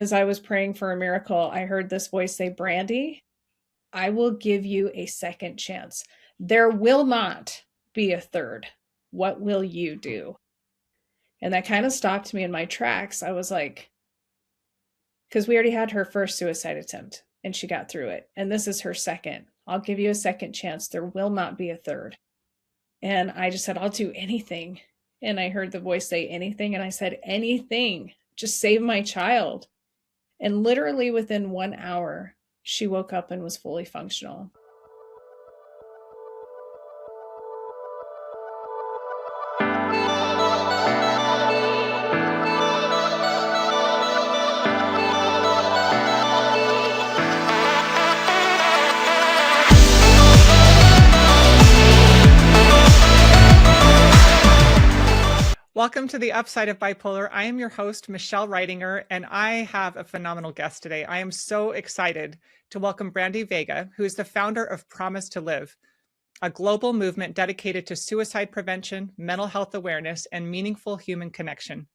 As I was praying for a miracle, I heard this voice say, Brandy, I will give you a second chance. There will not be a third. What will you do? And that kind of stopped me in my tracks. I was like, because we already had her first suicide attempt and she got through it. And this is her second. I'll give you a second chance. There will not be a third. And I just said, I'll do anything. And I heard the voice say anything. And I said, anything. Just save my child. And literally within 1 hour, she woke up and was fully functional. Welcome to the Upside of Bipolar. I am your host, Michelle Reidinger, and I have a phenomenal guest today. I am so excited to welcome Brandy Vega, who is the founder of Promise to Live, a global movement dedicated to suicide prevention, mental health awareness, and meaningful human connection.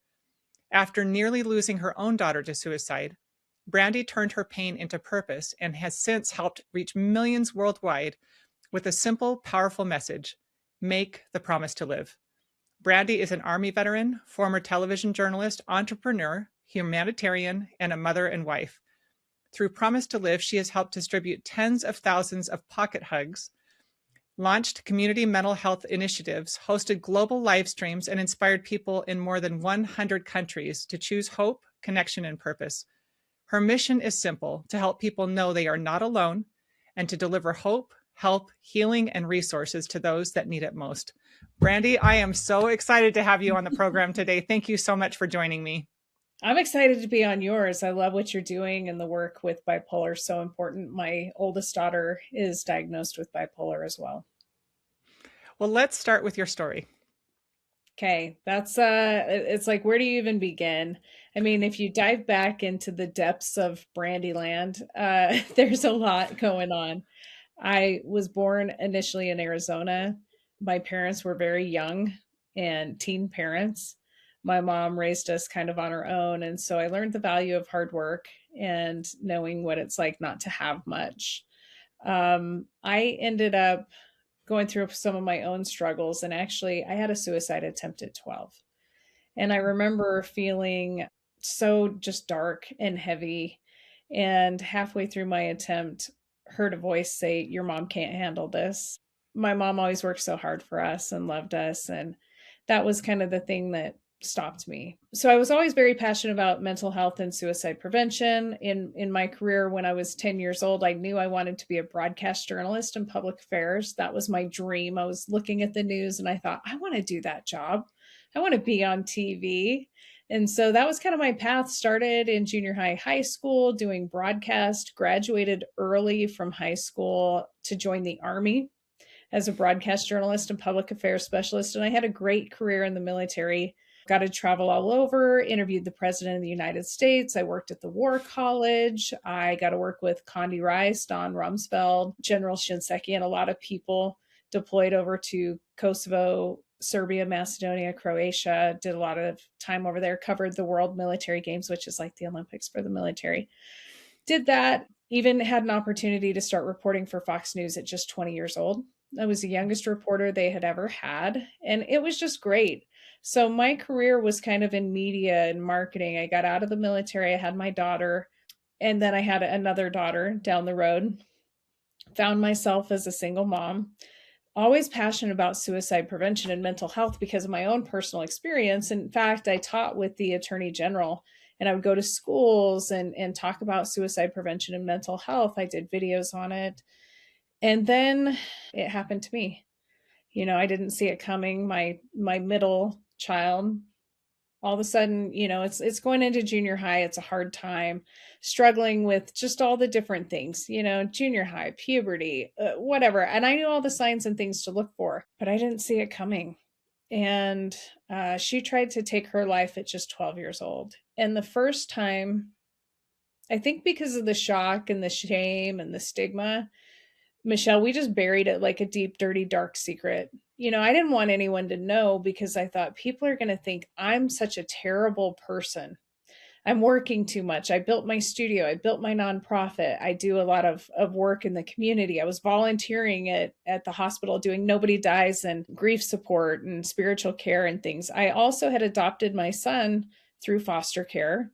After nearly losing her own daughter to suicide, Brandy turned her pain into purpose and has since helped reach millions worldwide with a simple, powerful message: make the promise to live. Brandy is an Army veteran, former television journalist, entrepreneur, humanitarian, and a mother and wife. Through Promise to Live, she has helped distribute tens of thousands of pocket hugs, launched community mental health initiatives, hosted global live streams, and inspired people in more than 100 countries to choose hope, connection, and purpose. Her mission is simple: to help people know they are not alone and to deliver hope, help, healing, and resources to those that need it most. Brandy, I am so excited to have you on the program today. Thank you so much for joining me. I'm excited to be on yours. I love what you're doing, and the work with bipolar is so important. My oldest daughter is diagnosed with bipolar as well. Well, let's start with your story. Okay, that's it's like, where do you even begin? I mean, if you dive back into the depths of Brandyland, there's a lot going on. I was born initially in Arizona. My parents were very young and teen parents. My mom raised us kind of on her own. And so I learned the value of hard work and knowing what it's like not to have much. I ended up going through some of my own struggles. And actually, I had a suicide attempt at 12. And I remember feeling so just dark and heavy. And halfway through my attempt, heard a voice say, Your mom can't handle this. My mom always worked so hard for us and loved us. And that was kind of the thing that stopped me. So I was always very passionate about mental health and suicide prevention. In my career, when I was 10 years old, I knew I wanted to be a broadcast journalist in public affairs. That was my dream. I was looking at the news and I thought, I want to do that job. I want to be on TV. And so that was kind of my path. Started in junior high school, doing broadcast, graduated early from high school to join the Army as a broadcast journalist and public affairs specialist. And I had a great career in the military. Got to travel all over, interviewed the president of the United States. I worked at the War College. I got to work with Condi Rice, Don Rumsfeld, General Shinseki, and a lot of people deployed over to Kosovo, Serbia, Macedonia, Croatia. Did a lot of time over there, covered the World Military Games, which is like the Olympics for the military. Did that, even had an opportunity to start reporting for Fox News at just 20 years old. I was the youngest reporter they had ever had, and it was just great. So my career was kind of in media and marketing. I got out of the military, I had my daughter, and then I had another daughter down the road. Found myself as a single mom, always passionate about suicide prevention and mental health because of my own personal experience. In fact, I taught with the Attorney General, and I would go to schools and talk about suicide prevention and mental health. I did videos on it. And then it happened to me. I didn't see it coming. My middle child, all of a sudden, it's going into junior high. It's a hard time, struggling with just all the different things, junior high, puberty, whatever. And I knew all the signs and things to look for, but I didn't see it coming. And she tried to take her life at just 12 years old. And the first time, I think because of the shock and the shame and the stigma, Michelle, we just buried it like a deep, dirty, dark secret. I didn't want anyone to know because I thought people are going to think I'm such a terrible person. I'm working too much. I built my studio. I built my nonprofit. I do a lot of work in the community. I was volunteering at the hospital doing Nobody Dies and grief support and spiritual care and things. I also had adopted my son through foster care.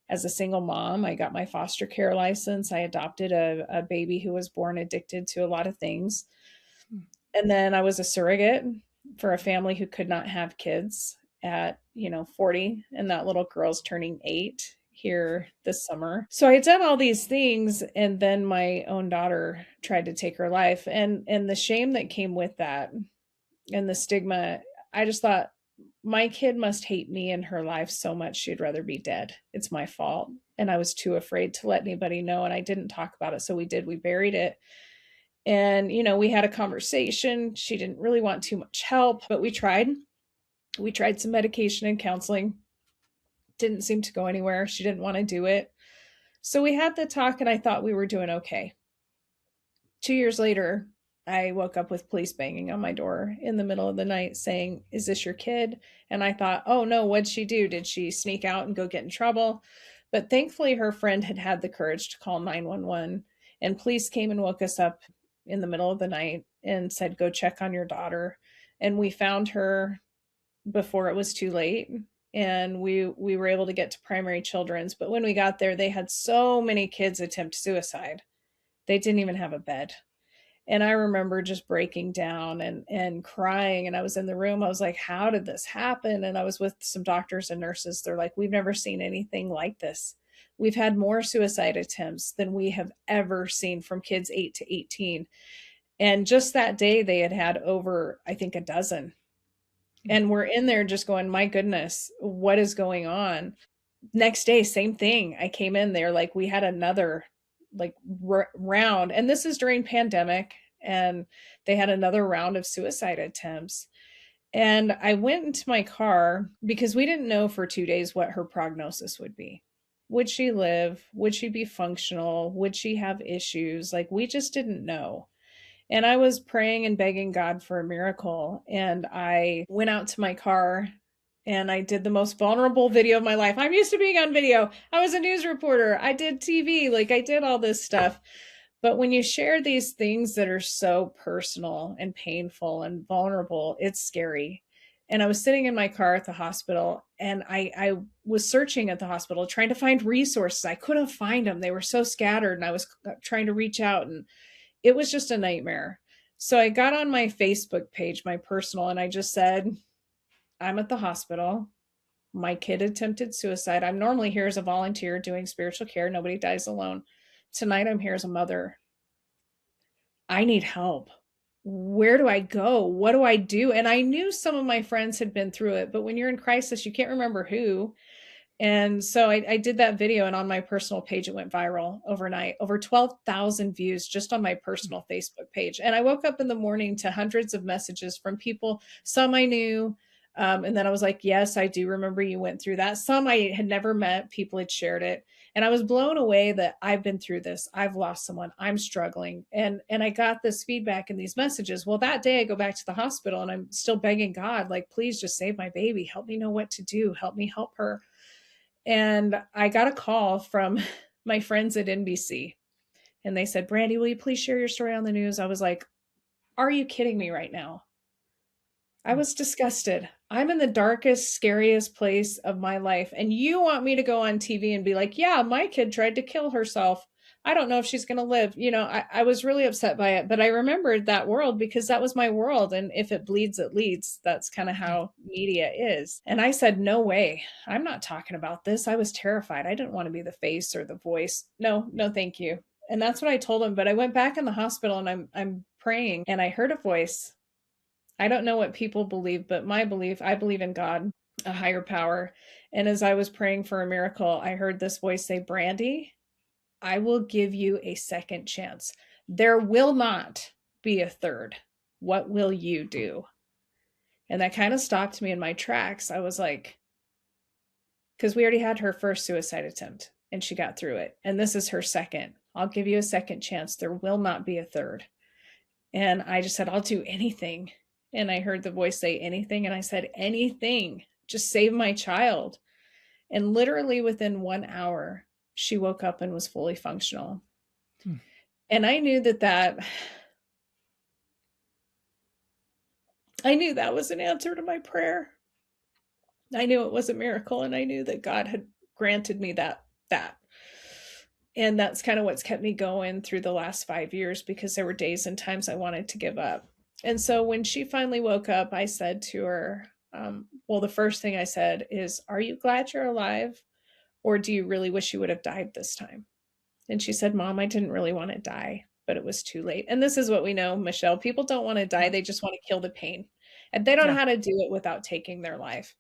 As a single mom, I got my foster care license. I adopted a baby who was born addicted to a lot of things. And then I was a surrogate for a family who could not have kids at 40, and that little girl's turning 8 here this summer. So I had done all these things, and then my own daughter tried to take her life, and the shame that came with that and the stigma. I just thought, my kid must hate me and her life so much she'd rather be dead. It's my fault. And I was too afraid to let anybody know, and I didn't talk about it. So we buried it. And, we had a conversation. She didn't really want too much help, but we tried. We tried some medication and counseling. Didn't seem to go anywhere. She didn't want to do it. So we had the talk, and I thought we were doing okay. 2 years later, I woke up with police banging on my door in the middle of the night saying, "Is this your kid?" And I thought, oh no, what'd she do? Did she sneak out and go get in trouble? But thankfully, her friend had had the courage to call 911, and police came and woke us up in the middle of the night and said, "Go check on your daughter." And we found her before it was too late. And we were able to get to primary children's. But when we got there, they had so many kids attempt suicide. They didn't even have a bed. And I remember just breaking down and crying. And I was in the room. I was like, how did this happen? And I was with some doctors and nurses. They're like, we've never seen anything like this. We've had more suicide attempts than we have ever seen from kids 8 to 18. And just that day, they had over, I think, a dozen. And we're in there just going, my goodness, what is going on? Next day, same thing. I came in there, like, we had another round, and this is during pandemic, and they had another round of suicide attempts. And I went into my car because we didn't know for 2 days what her prognosis would be. Would she live? Would she be functional? Would she have issues? Like, we just didn't know. And I was praying and begging God for a miracle. And I went out to my car and I did the most vulnerable video of my life. I'm used to being on video. I was a news reporter. I did TV. Like, I did all this stuff. But when you share these things that are so personal and painful and vulnerable, it's scary. And I was sitting in my car at the hospital, and I was searching at the hospital, trying to find resources. I couldn't find them. They were so scattered, and I was trying to reach out, and it was just a nightmare. So I got on my Facebook page, my personal, and I just said, I'm at the hospital. My kid attempted suicide. I'm normally here as a volunteer doing spiritual care. Nobody dies alone. Tonight I'm here as a mother. I need help. Where do I go? What do I do? And I knew some of my friends had been through it, but when you're in crisis, you can't remember who. And so I did that video, and on my personal page, it went viral overnight, over 12,000 views just on my personal Facebook page. And I woke up in the morning to hundreds of messages from people, some I knew. And then I was like, yes, I do remember you went through that. Some I had never met, people had shared it. And I was blown away that I've been through this. I've lost someone. I'm struggling. And I got this feedback in these messages. Well, that day I go back to the hospital, and I'm still begging God, like, please just save my baby. Help me know what to do. Help me help her. And I got a call from my friends at NBC, and they said, Brandy, will you please share your story on the news? I was like, are you kidding me right now? I was disgusted. I'm in the darkest, scariest place of my life, and you want me to go on TV and be like, yeah, my kid tried to kill herself. I don't know if she's going to live. I was really upset by it, but I remembered that world because that was my world. And if it bleeds, it leads. That's kind of how media is. And I said, no way. I'm not talking about this. I was terrified. I didn't want to be the face or the voice. No, thank you. And that's what I told him. But I went back in the hospital, and I'm praying, and I heard a voice. I don't know what people believe, but I believe in God, a higher power. And as I was praying for a miracle, I heard this voice say, Brandy, I will give you a second chance. There will not be a third. What will you do? And that kind of stopped me in my tracks. I was like, because we already had her first suicide attempt and she got through it. And this is her second. I'll give you a second chance. There will not be a third. And I just said, I'll do anything. And I heard the voice say anything. And I said, anything, just save my child. And literally within 1 hour, she woke up and was fully functional. Hmm. And I knew I knew that was an answer to my prayer. I knew it was a miracle, and I knew that God had granted me that. And that's kind of what's kept me going through the last 5 years, because there were days and times I wanted to give up. And so when she finally woke up, I said to her, well, the first thing I said is, "Are you glad you're alive? Or do you really wish you would have died this time?" And she said, "Mom, I didn't really want to die, but it was too late." And this is what we know, Michelle. People don't want to die. Yeah. They just want to kill the pain. And they don't know Yeah. how to do it without taking their life.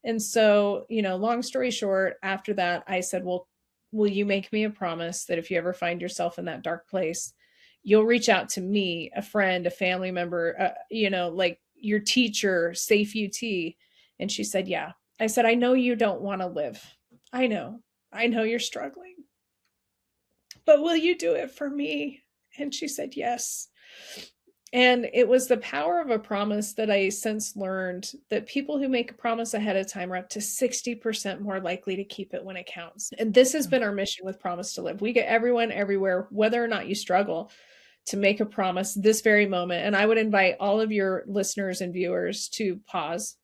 And so, long story short, after that, I said, "Well, will you make me a promise that if you ever find yourself in that dark place, you'll reach out to me, a friend, a family member, like your teacher, Safe UT?" And she said, "Yeah." I said, "I know you don't want to live. I know. I know you're struggling, but will you do it for me?" And she said, "Yes." And it was the power of a promise that I since learned that people who make a promise ahead of time are up to 60% more likely to keep it when it counts. And this has been our mission with Promise to Live. We get everyone everywhere, whether or not you struggle, to make a promise this very moment. And I would invite all of your listeners and viewers to pause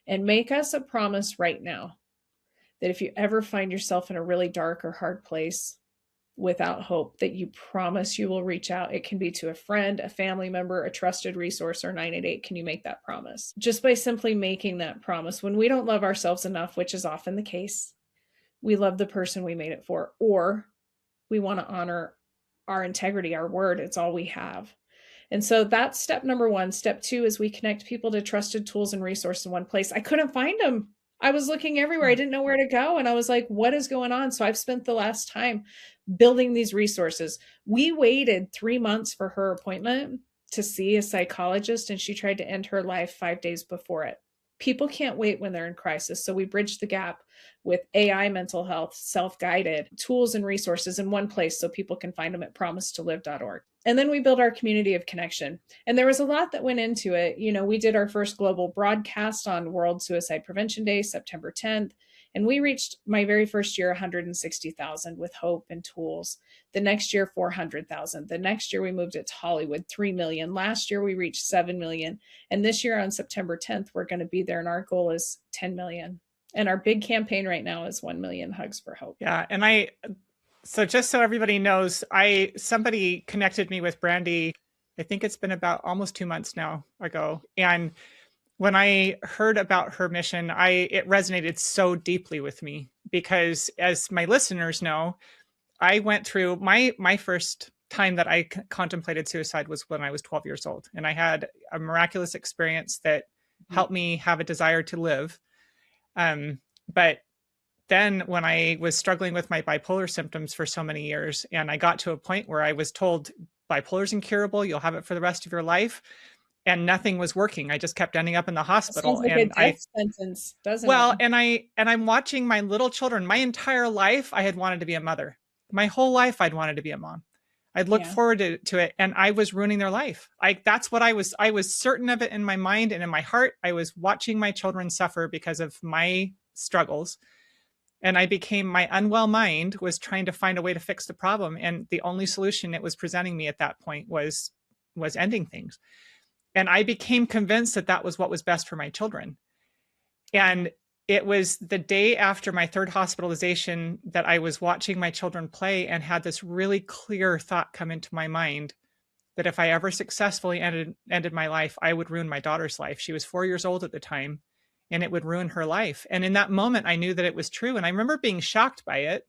and make us a promise right now that if you ever find yourself in a really dark or hard place, without hope, that you promise you will reach out. It can be to a friend, a family member, a trusted resource, or 988. Can you make that promise? Just by simply making that promise, when we don't love ourselves enough, which is often the case, we love the person we made it for, or we want to honor our integrity, our word. It's all we have. And so that's step number one. Step two is we connect people to trusted tools and resources in one place. I couldn't find them. I was looking everywhere. I didn't know where to go. And I was like, what is going on? So I've spent the last time building these resources. We waited 3 months for her appointment to see a psychologist, and she tried to end her life 5 days before it. People can't wait when they're in crisis. So we bridged the gap with AI mental health, self-guided tools and resources in one place so people can find them at promisetolive.org. And then we build our community of connection. And there was a lot that went into it. We did our first global broadcast on World Suicide Prevention Day, September 10th. And we reached my very first year 160,000 with hope and tools. The next year, 400,000. The next year, we moved it to Hollywood, 3 million. Last year, we reached 7 million. And this year on September 10th, we're going to be there. And our goal is 10 million. And our big campaign right now is 1 million hugs for hope. Yeah. And so just so everybody knows, somebody connected me with Brandy. I think it's been about almost 2 months now ago. And when I heard about her mission, it resonated so deeply with me because, as my listeners know, I went through my first time that I contemplated suicide was when I was 12 years old. And I had a miraculous experience that helped me have a desire to live. But then when I was struggling with my bipolar symptoms for so many years, and I got to a point where I was told bipolar is incurable, you'll have it for the rest of your life, and nothing was working. I just kept ending up in the hospital. Sounds like a death sentence, doesn't it? I'm watching my little children. My entire life, I had wanted to be a mother. My whole life, I'd wanted to be a mom. I'd looked forward to it, and I was ruining their life. That's what I was certain of it in my mind and in my heart. I was watching my children suffer because of my struggles. And my unwell mind was trying to find a way to fix the problem. And the only solution it was presenting me at that point was ending things. And I became convinced that that was what was best for my children. And it was the day after my third hospitalization that I was watching my children play and had this really clear thought come into my mind that if I ever successfully ended my life, I would ruin my daughter's life. She was 4 years old at the time, and it would ruin her life. And in that moment, I knew that it was true. And I remember being shocked by it.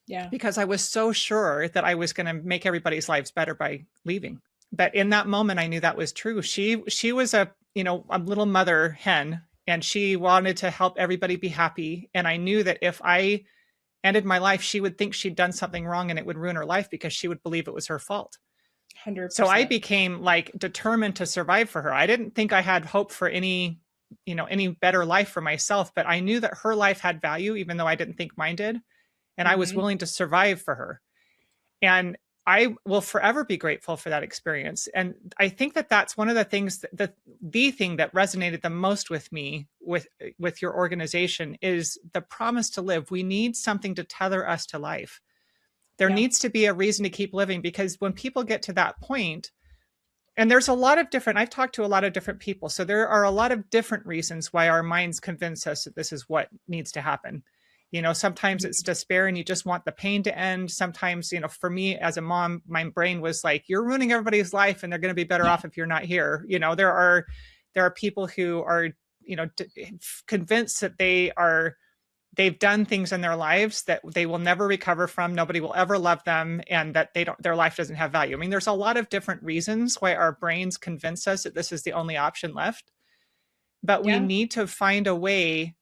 Yeah. Because I was so sure that I was going to make everybody's lives better by leaving. But in that moment, I knew that was true. She was a little mother hen, and she wanted to help everybody be happy. And I knew that if I ended my life, she would think she'd done something wrong and it would ruin her life because she would believe it was her fault. 100%. So I became determined to survive for her. I didn't think I had hope for any better life for myself, but I knew that her life had value, even though I didn't think mine did. And I was willing to survive for her. And I will forever be grateful for that experience. And I think that that's one of the things the thing that resonated the most with me with your organization is the promise to live. We need something to tether us to life. There Yeah. needs to be a reason to keep living, because when people get to that point, and there's a lot of different, I've talked to a lot of different people, so there are a lot of different reasons why our minds convince us that this is what needs to happen. Sometimes it's despair and you just want the pain to end. Sometimes, for me as a mom, my brain was like, you're ruining everybody's life and they're going to be better off if you're not here. There are people who are, convinced that they've done things in their lives that they will never recover from. Nobody will ever love them, and that their life doesn't have value. I mean, there's a lot of different reasons why our brains convince us that this is the only option left, but we Yeah. need to find a way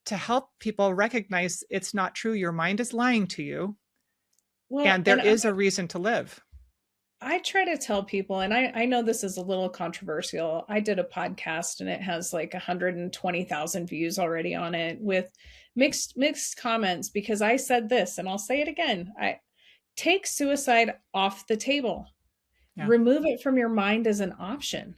to help people recognize it's not true. Your mind is lying to you, Well, and there and is a reason to live. I try to tell people, and I know this is a little controversial. I did a podcast and it has like 120,000 views already on it with mixed comments because I said this, and I'll say it again. I take suicide off the table. Yeah. Remove it from your mind as an option.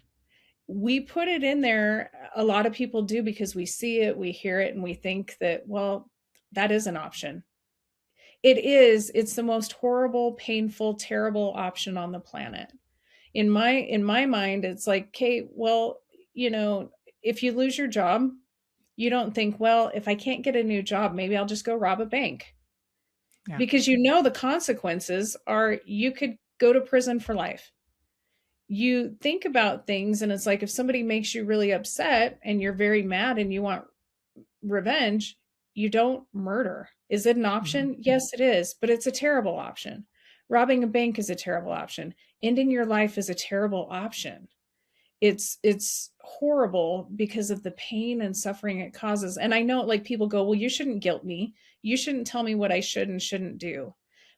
We put it in there, a lot of people do because we see it, we hear it, and we think that, well, that is an option. It's the most horrible, painful, terrible option on the planet. In my mind, it's like, okay, well, if you lose your job, you don't think, well, if I can't get a new job, maybe I'll just go rob a bank. Yeah. Because the consequences are you could go to prison for life. You think about things and it's like if somebody makes you really upset and you're very mad and you want revenge, you don't murder. Is it an Mm-hmm. option? Yes, it is, but it's a terrible option. Robbing a bank is a terrible option. Ending your life is a terrible option. It's horrible because of the pain and suffering it causes. And I know like people go, well, you shouldn't guilt me. You shouldn't tell me what I should and shouldn't do.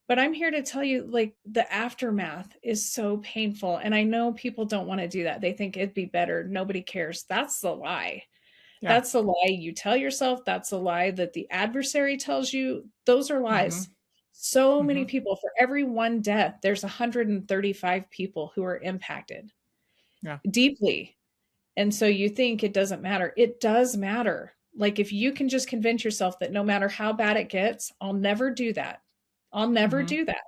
But I'm here to tell you like the aftermath is so painful. And I know people don't want to do that. They think it'd be better. Nobody cares. That's the lie. Yeah. That's the lie you tell yourself. That's a lie that the adversary tells you. Those are Mm-hmm. lies. So many Mm-hmm. people, for every one death, there's 135 people who are impacted Yeah. deeply. And so you think it doesn't matter. It does matter. Like if you can just convince yourself that no matter how bad it gets, I'll never do that. I'll never Mm-hmm. do that.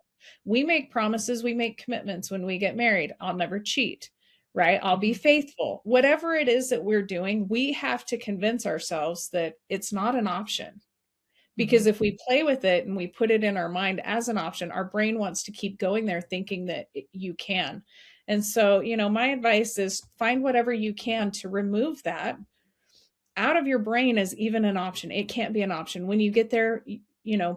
We make promises, we make commitments when we get married. I'll never cheat, right? I'll be Mm-hmm. faithful. Whatever it is that we're doing, we have to convince ourselves that it's not an option. Mm-hmm. Because if we play with it and we put it in our mind as an option, our brain wants to keep going there thinking that you can. And so, my advice is find whatever you can to remove that out of your brain as even an option. It can't be an option. When you get there,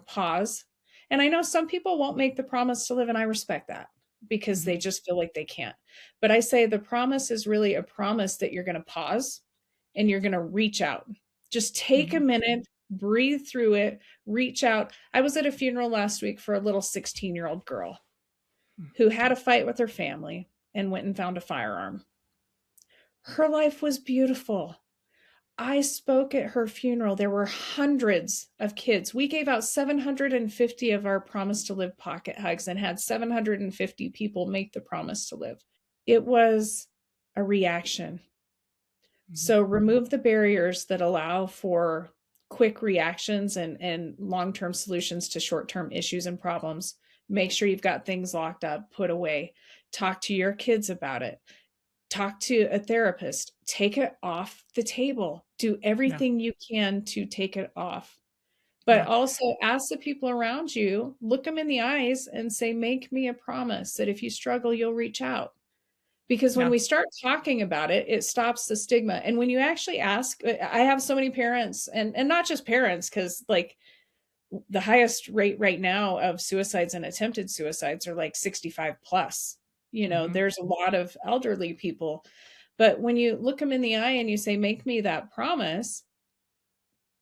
pause. And I know some people won't make the promise to live, and I respect that because Mm-hmm. they just feel like they can't. But I say the promise is really a promise that you're going to pause and you're going to reach out. Just take a Mm-hmm. minute, breathe through it, reach out. I was at a funeral last week for a little 16-year-old girl who had a fight with her family and went and found a firearm. Her life was beautiful. I spoke at her funeral. There were hundreds of kids. We gave out 750 of our Promise to Live pocket hugs and had 750 people make the promise to live. It was a reaction. Mm-hmm. So remove the barriers that allow for quick reactions and long-term solutions to short-term issues and problems. Make sure you've got things locked up, put away. Talk to your kids about it. Talk to a therapist. Take it off the table. Do Yeah. everything you can to take it off. But Yeah. also ask the people around you, look them in the eyes and say, make me a promise that if you struggle, you'll reach out. Because when Yeah. we start talking about it, it stops the stigma. And when you actually ask, I have so many parents and not just parents, because like the highest rate right now of suicides and attempted suicides are like 65 plus. Mm-hmm. There's a lot of elderly people. But when you look them in the eye and you say, make me that promise,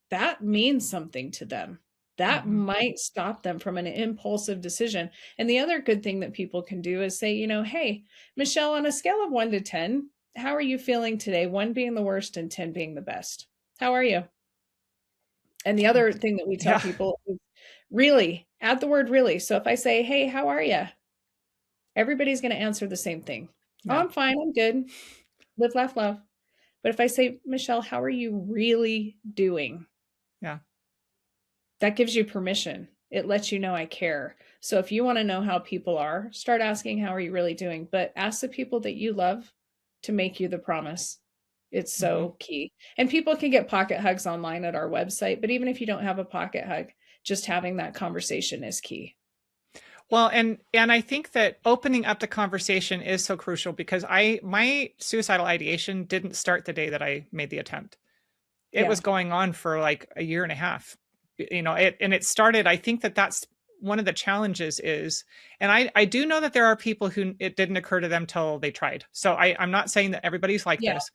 that means something to them. That Mm-hmm. might stop them from an impulsive decision. And the other good thing that people can do is say, hey, Michelle, on a scale of 1 to 10, how are you feeling today? 1 being the worst and 10 being the best. How are you? And the other thing that we tell Yeah. people is really Add the word really. So if I say, hey, how are you? Everybody's going to answer the same thing. Oh, Yeah. I'm fine. I'm good. Live, laugh, love. But if I say, Michelle, how are you really doing? Yeah. That gives you permission. It lets you know I care. So if you want to know how people are, start asking, how are you really doing? But ask the people that you love to make you the promise. It's Hmm. so key. And people can get pocket hugs online at our website. But even if you don't have a pocket hug, just having that conversation is key. Well, and I think that opening up the conversation is so crucial because my suicidal ideation didn't start the day that I made the attempt. It was Yeah. going on for like a year and a half. It started, I think that that's one of the challenges is, and I do know that there are people who it didn't occur to them till they tried. So I'm not saying that everybody's like Yeah. this,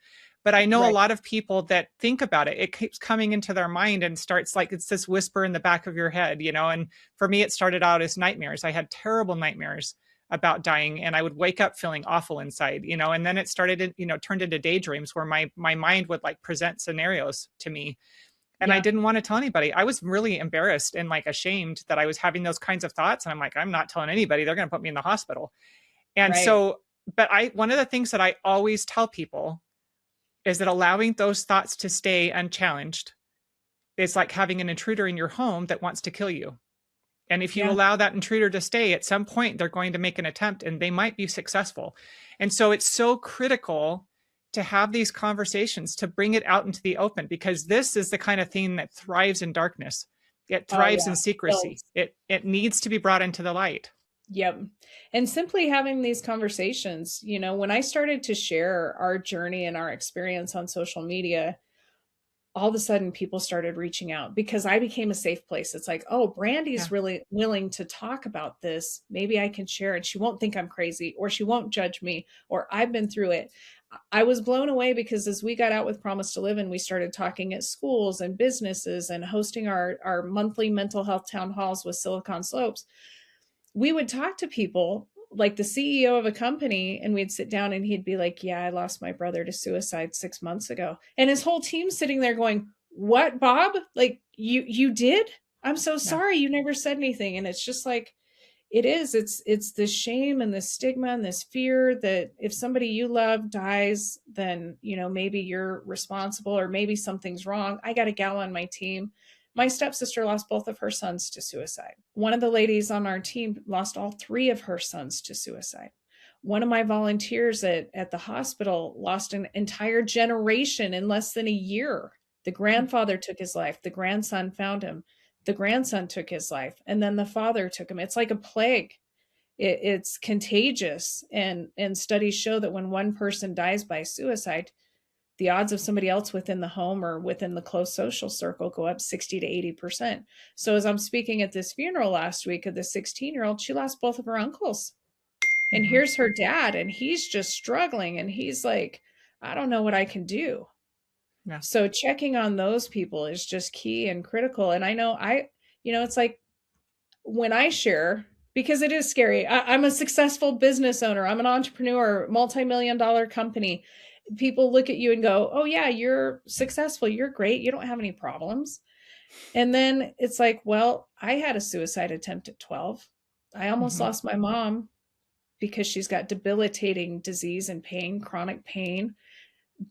but I know a Right. lot of people that think about it. It keeps coming into their mind and starts like it's this whisper in the back of your head, and for me, it started out as nightmares. I had terrible nightmares about dying, and I would wake up feeling awful inside, and then it started, turned into daydreams where my mind would like present scenarios to me, and I Yeah. didn't want to tell anybody. I was really embarrassed and like ashamed that I was having those kinds of thoughts. And I'm like, I'm not telling anybody. They're going to put me in the hospital. And Right. so, but one of the things that I always tell people is that allowing those thoughts to stay unchallenged is like having an intruder in your home that wants to kill you. And if you Yeah. allow that intruder to stay, at some point, they're going to make an attempt and they might be successful. And so it's so critical to have these conversations, to bring it out into the open, because this is the kind of thing that thrives in darkness. It Oh, thrives yeah. in secrecy. Builds. It needs to be brought into the light. Yep. And simply having these conversations, when I started to share our journey and our experience on social media, all of a sudden people started reaching out because I became a safe place. It's like, oh, Brandy's Yeah. really willing to talk about this. Maybe I can share it. She won't think I'm crazy, or she won't judge me, or I've been through it. I was blown away because as we got out with Promise to Live and we started talking at schools and businesses and hosting our monthly mental health town halls with Silicon Slopes, we would talk to people like the CEO of a company, and we'd sit down and he'd be like, yeah, I lost my brother to suicide 6 months ago. And his whole team sitting there going, what, Bob? Like, you did? I'm so Yeah. sorry. You never said anything. And it's just like, it's the shame and the stigma and this fear that if somebody you love dies, then maybe you're responsible, or maybe something's wrong. I got a gal on my team. My stepsister lost both of her sons to suicide. One of the ladies on our team lost all three of her sons to suicide. One of my volunteers at the hospital lost an entire generation in less than a year. The grandfather took his life. The grandson found him. The grandson took his life, and then the father took him. It's like a plague. It's contagious, and studies show that when one person dies by suicide, the odds of somebody else within the home or within the close social circle go up 60 to 80%. So as I'm speaking at this funeral last week of the 16-year-old, she lost both of her uncles. And Mm-hmm. here's her dad, and he's just struggling, and he's like, I don't know what I can do. Yeah. So checking on those people is just key and critical. And I know it's like when I share, because it is scary. I'm a successful business owner. I'm an entrepreneur, multi-million dollar company. People look at you and go, oh yeah, you're successful. You're great. You don't have any problems. And then it's like, well, I had a suicide attempt at 12. I almost Mm-hmm. lost my mom because she's got debilitating disease and pain, chronic pain,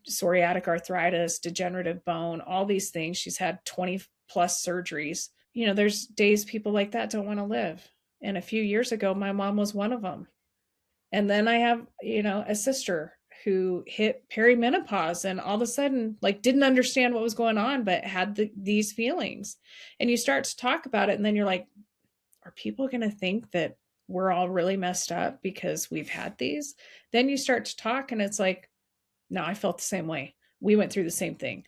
psoriatic arthritis, degenerative bone, all these things. She's had 20 plus surgeries. There's days people like that don't want to live. And a few years ago, my mom was one of them. And then I have, a sister who hit perimenopause and all of a sudden, like, didn't understand what was going on, but had these feelings. And you start to talk about it, and then you're like, are people going to think that we're all really messed up because we've had these? Then you start to talk, and it's like, no, I felt the same way. We went through the same thing.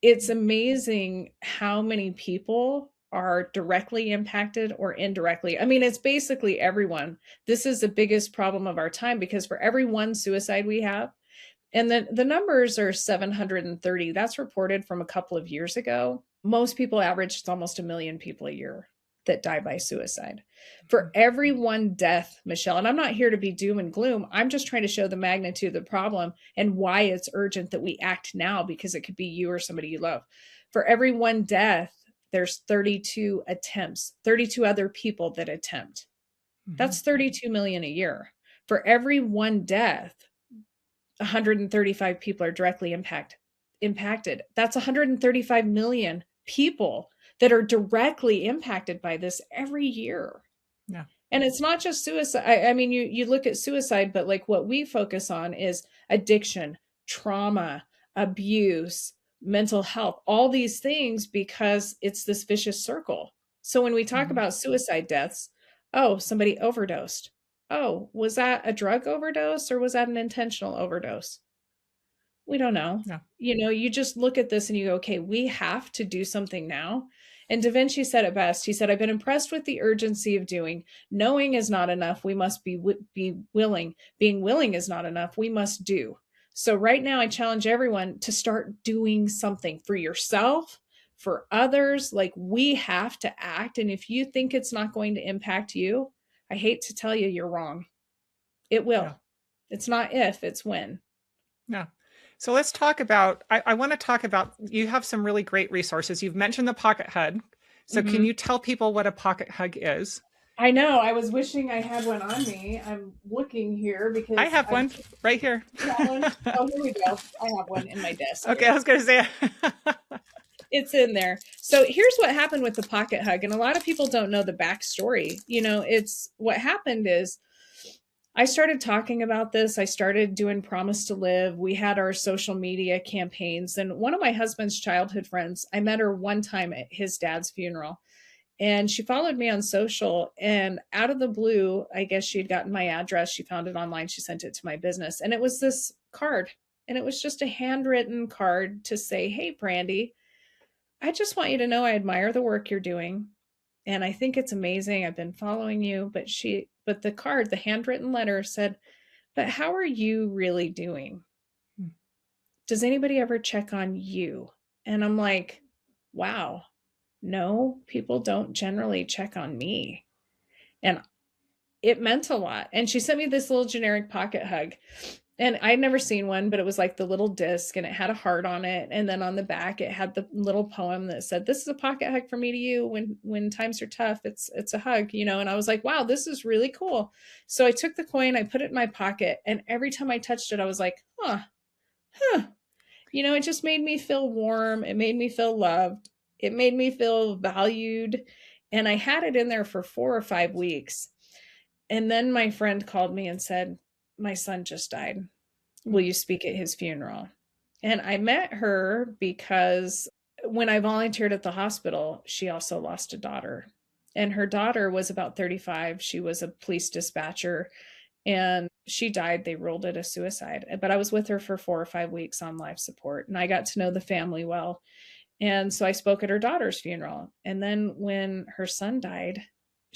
It's amazing how many people are directly impacted or indirectly. I mean, it's basically everyone. This is the biggest problem of our time because for every one suicide we have, and then the numbers are 730. That's reported from a couple of years ago. Most people average it's almost 1 million people a year that die by suicide. For every one death, Michelle, and I'm not here to be doom and gloom. I'm just trying to show the magnitude of the problem and why it's urgent that we act now because it could be you or somebody you love. For every one death, there's 32 attempts, 32 other people that attempt. Mhm. That's 32 million a year. For every one death, 135 people are directly impacted. That's 135 million people that are directly impacted by this every year. Yeah. And it's not just suicide. I mean, you look at suicide, but like what we focus on is addiction, trauma, abuse, mental health, all these things, because it's this vicious circle. So when we talk Mhm. about suicide deaths, oh, somebody overdosed. Oh, was that a drug overdose or was that an intentional overdose? We don't know. Yeah. You know, you just look at this and you go, okay, we have to do something now. And Da Vinci said it best. He said, I've been impressed with the urgency of doing. Knowing is not enough. We must be willing. Being willing is not enough. We must do. So, right now, I challenge everyone to start doing something for yourself, for others. Like, we have to act. And if you think it's not going to impact you, I hate to tell you, you're wrong. It Yeah. will. It's not if, it's when. Yeah. So let's talk about, I want to talk about, you have some really great resources. You've mentioned the pocket hug. So can Mm-hmm. you tell people what a pocket hug is? I know. I was wishing I had one on me. I'm looking here I because have I one right here. you got one. Oh, here we go. I have one in my desk Okay, I here. was going to say. It's in there. So here's what happened with the pocket hug, and a lot of people don't know the backstory. You know, it's what happened is I started talking about this. I started doing Promise to Live. We had our social media campaigns, and one of my husband's childhood friends, I met her one time at his dad's funeral. And she followed me on social, and out of the blue, I guess she had gotten my address. She found it online. She sent it to my business. And it was this card. And it was just a handwritten card to say, hey, Brandy, I just want you to know I admire the work you're doing. And I think it's amazing. I've been following you. But the card, the handwritten letter said, but how are you really doing? Does anybody ever check on you? And I'm like, wow, no, people don't generally check on me. And it meant a lot. And she sent me this little generic pocket hug. And I'd never seen one, but it was like the little disc and it had a heart on it. And then on the back, it had the little poem that said, this is a pocket hug for me to you. When times are tough, it's a hug, you know? And I was like, wow, this is really cool. So I took the coin, I put it in my pocket. And every time I touched it, I was like, huh. You know, it just made me feel warm. It made me feel loved. It made me feel valued. And I had it in there for 4 or 5 weeks. And then my friend called me and said, my son just died. Will you speak at his funeral? And I met her because when I volunteered at the hospital, she also lost a daughter. And her daughter was about 35. She was a police dispatcher and she died. They ruled it a suicide. But I was with her for 4 or 5 weeks on life support and I got to know the family well. And so I spoke at her daughter's funeral. And then when her son died,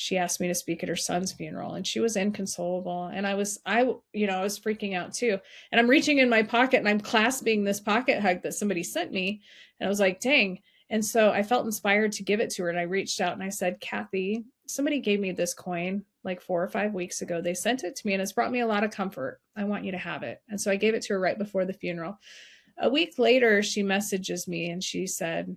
she asked me to speak at her son's funeral and she was inconsolable. And I was freaking out too. And I'm reaching in my pocket and I'm clasping this pocket hug that somebody sent me. And I was like, dang. And so I felt inspired to give it to her. And I reached out and I said, Kathy, somebody gave me this coin like 4 or 5 weeks ago. They sent it to me and it's brought me a lot of comfort. I want you to have it. And so I gave it to her right before the funeral. A week later, she messages me and she said,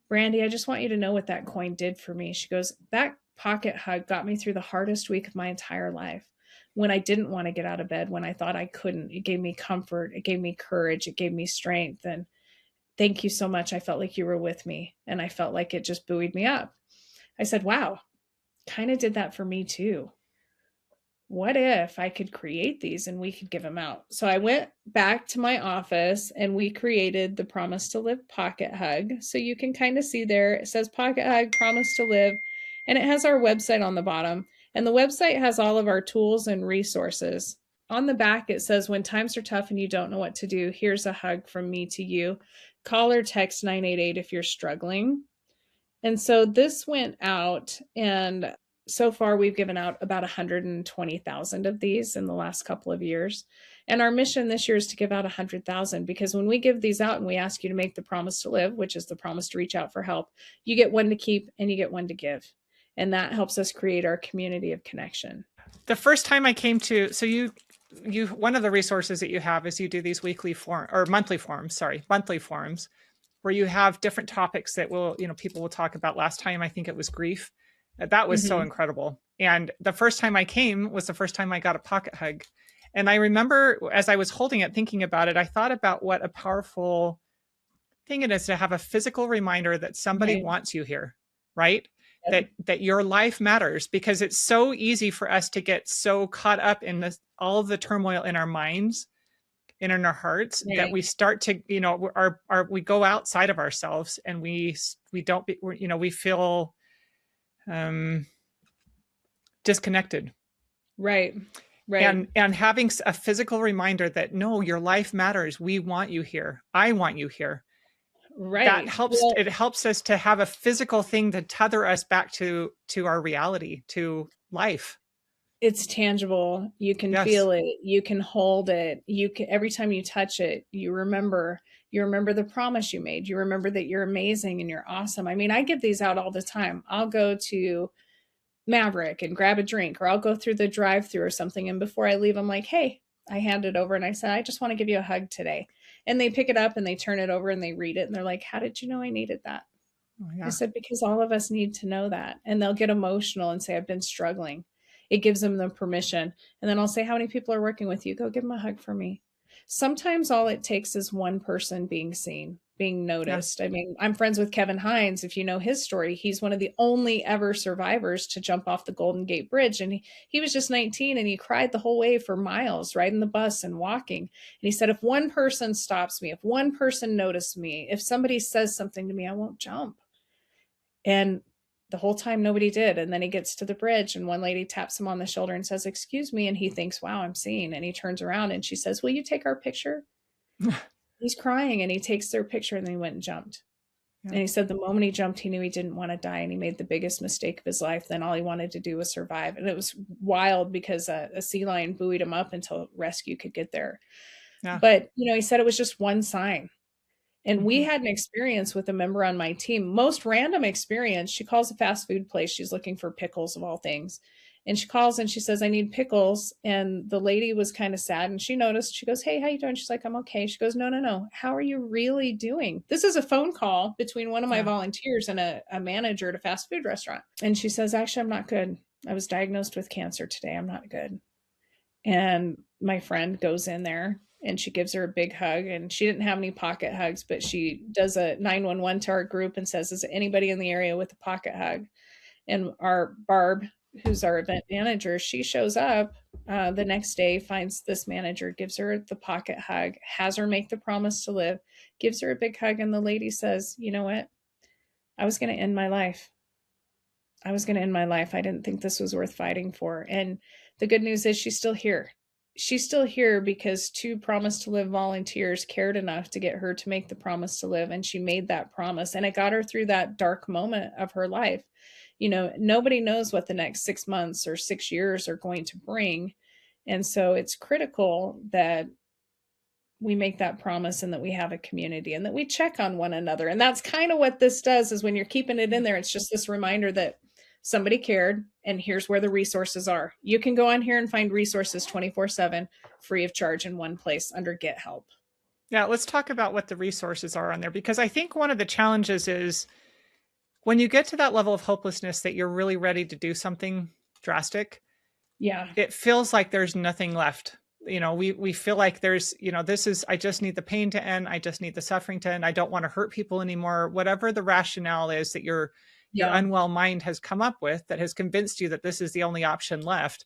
Brandy, I just want you to know what that coin did for me. She goes, that pocket hug got me through the hardest week of my entire life. When I didn't want to get out of bed, when I thought I couldn't, it gave me comfort. It gave me courage. It gave me strength. And thank you so much. I felt like you were with me and I felt like it just buoyed me up. I said, wow, kind of did that for me too. What if I could create these and we could give them out? So I went back to my office and we created the Promise to Live pocket hug. So you can kind of see there, it says pocket hug, Promise to Live, and it has our website on the bottom. And the website has all of our tools and resources. On the back, it says, when times are tough and you don't know what to do, here's a hug from me to you. Call or text 988 if you're struggling. And so this went out, and so far we've given out about 120,000 of these in the last couple of years. And our mission this year is to give out 100,000 because when we give these out and we ask you to make the promise to live, which is the promise to reach out for help, you get one to keep and you get one to give. And that helps us create our community of connection. The first time I came to, so you one of the resources that you have is you do these weekly form or monthly forms, sorry, monthly forms. where you have different topics that will, people will talk about. Last time, I think it was grief. That was so Mhm. incredible. And the first time I came was the first time I got a pocket hug. And I remember as I was holding it, thinking about it, I thought about what a powerful thing it is to have a physical reminder that somebody Right. wants you here, right? Yep. That your life matters, because it's so easy for us to get so caught up in this, all of the turmoil in our minds and in our hearts, that Right. we start to, our we go outside of ourselves, and we don't be, we feel um disconnected. Right. Right. And having a physical reminder that no, your life matters, we want you here, I want you here, that Right. helps, Well, it helps us to have a physical thing to tether us back to our reality, to life. it's tangible. You can Yes. feel it. You can hold it. You can every time you touch it, you remember the promise you made. You remember that you're amazing and you're awesome. I mean, I give these out all the time. I'll go to Maverick and grab a drink, or I'll go through the drive-through or something, and before I leave, I'm like, "Hey," I hand it over and I said, "I just want to give you a hug today." And they pick it up and they turn it over and they read it and they're like, "How did you know I needed that?" Oh, I yeah. said, because all of us need to know that. And they'll get emotional and say, I've been struggling. It gives them the permission. And then I'll say, how many people are working with you? Go give them a hug for me. Sometimes all it takes is one person being seen, being Yes. noticed. I mean, I'm friends with Kevin Hines. If you know his story, he's one of the only ever survivors to jump off the Golden Gate Bridge. And he was just 19 and he cried the whole way for miles, riding the bus and walking. And he said, if one person stops me, if one person noticed me, if somebody says something to me, I won't jump. And the whole time nobody did. And then he gets to the bridge and one lady taps him on the shoulder and says, "Excuse me." And he thinks, wow, I'm seen. And he turns around and she says, "Will you take our picture?" He's crying and he takes their picture and then he went and jumped. Yeah. And he said the moment he jumped, he knew he didn't want to die and he made the biggest mistake of his life. Then all he wanted to do was survive. And it was wild because a sea lion buoyed him up until rescue could get there. Yeah. But, he said it was just one sign. And we Hmm. had an experience with a member on my team, most random experience. She calls a fast food place. She's looking for pickles of all things. And she calls and she says, "I need pickles." And the lady was kind of sad and she noticed. She goes, "Hey, how you doing?" She's like, "I'm okay." She goes, "No, no, no. How are you really doing?" This is a phone call between one of my Yeah. volunteers and a manager at a fast food restaurant. And she says, "Actually, I'm not good. I was diagnosed with cancer today. I'm not good." And my friend goes in there and she gives her a big hug, and she didn't have any pocket hugs, but she does a 911 to our group and says, "Is anybody in the area with a pocket hug?" And our Barb, who's our event manager, she shows up the next day, finds this manager, gives her the pocket hug, has her make the promise to live, gives her a big hug. And the lady says, "You know what? I was going to end my life. I was going to end my life. I didn't think this was worth fighting for." And the good news is she's still here. She's still here because two Promise to Live volunteers cared enough to get her to make the promise to live. And she made that promise. And it got her through that dark moment of her life. Nobody knows what the next 6 months or 6 years are going to bring. And so it's critical that we make that promise and that we have a community and that we check on one another. And that's kind of what this does, is when you're keeping it Yeah. in there, it's just this reminder that somebody cared and here's where the resources are. You can go on here and find resources 24/7 free of charge in one place under Get Help. Yeah. Let's talk about what the resources are on there, because I think one of the challenges is when you get to that level of hopelessness that you're really ready to do something drastic, Yeah. it feels like there's nothing left. We feel like there's, this is, I just need the pain to end. I just need the suffering to end. I don't want to hurt people anymore. Whatever the rationale is that your Yeah. unwell mind has come up with, that has convinced you that this is the only option left.